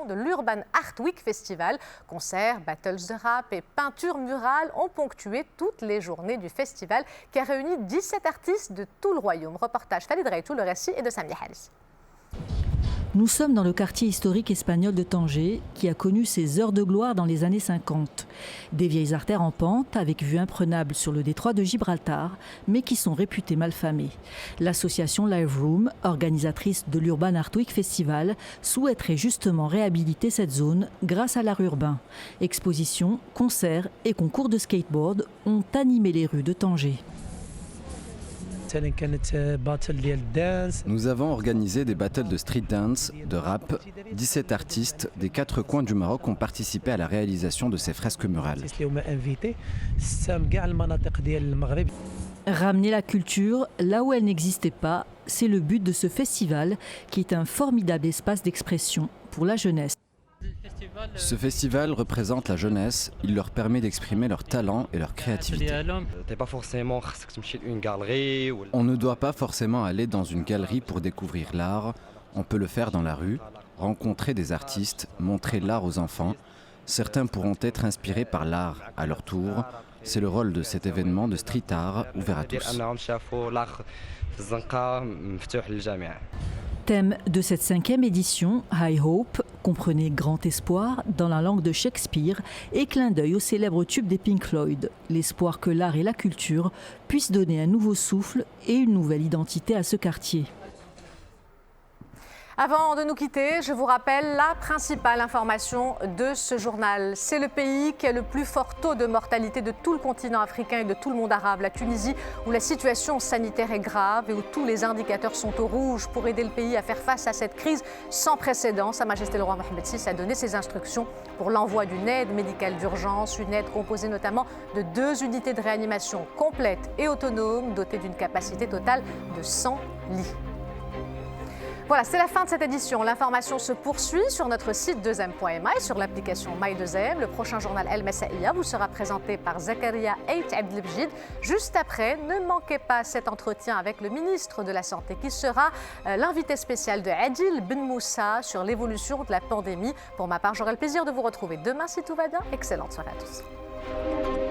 de l'Urban Art Week Festival. Concerts, battles de rap et peintures murales ont ponctué toutes les journées du festival qui a réuni 17 artistes de tout le royaume. Reportage Khalid Reitou, le récit est de Samia Haris. Nous sommes dans le quartier historique espagnol de Tanger, qui a connu ses heures de gloire dans les années 50. Des vieilles artères en pente, avec vue imprenable sur le détroit de Gibraltar, mais qui sont réputées malfamées. L'association Live Room, organisatrice de l'Urban Art Week Festival, souhaiterait justement réhabiliter cette zone grâce à l'art urbain. Expositions, concerts et concours de skateboard ont animé les rues de Tanger. Nous avons organisé des battles de street dance, de rap. 17 artistes des 4 coins du Maroc ont participé à la réalisation de ces fresques murales. Ramener la culture là où elle n'existait pas, c'est le but de ce festival qui est un formidable espace d'expression pour la jeunesse. Ce festival représente la jeunesse, il leur permet d'exprimer leur talent et leur créativité. On ne doit pas forcément aller dans une galerie pour découvrir l'art, on peut le faire dans la rue, rencontrer des artistes, montrer l'art aux enfants. Certains pourront être inspirés par l'art à leur tour. C'est le rôle de cet événement de street art ouvert à tous. Thème de cette 5e édition, High Hope, comprenez grand espoir dans la langue de Shakespeare et clin d'œil au célèbre tube des Pink Floyd, l'espoir que l'art et la culture puissent donner un nouveau souffle et une nouvelle identité à ce quartier. Avant de nous quitter, je vous rappelle la principale information de ce journal. C'est le pays qui a le plus fort taux de mortalité de tout le continent africain et de tout le monde arabe, la Tunisie, où la situation sanitaire est grave et où tous les indicateurs sont au rouge. Pour aider le pays à faire face à cette crise sans précédent, Sa Majesté le roi Mohamed VI a donné ses instructions pour l'envoi d'une aide médicale d'urgence, une aide composée notamment de 2 unités de réanimation complètes et autonomes, dotées d'une capacité totale de 100 lits. Voilà, c'est la fin de cette édition. L'information se poursuit sur notre site 2m.ma et sur l'application My2M. Le prochain journal El Messaïa vous sera présenté par Zakaria Eit Abdelbjid. Juste après, ne manquez pas cet entretien avec le ministre de la Santé qui sera l'invité spécial de Adil Ben Moussa sur l'évolution de la pandémie. Pour ma part, j'aurai le plaisir de vous retrouver demain si tout va bien. Excellente soirée à tous.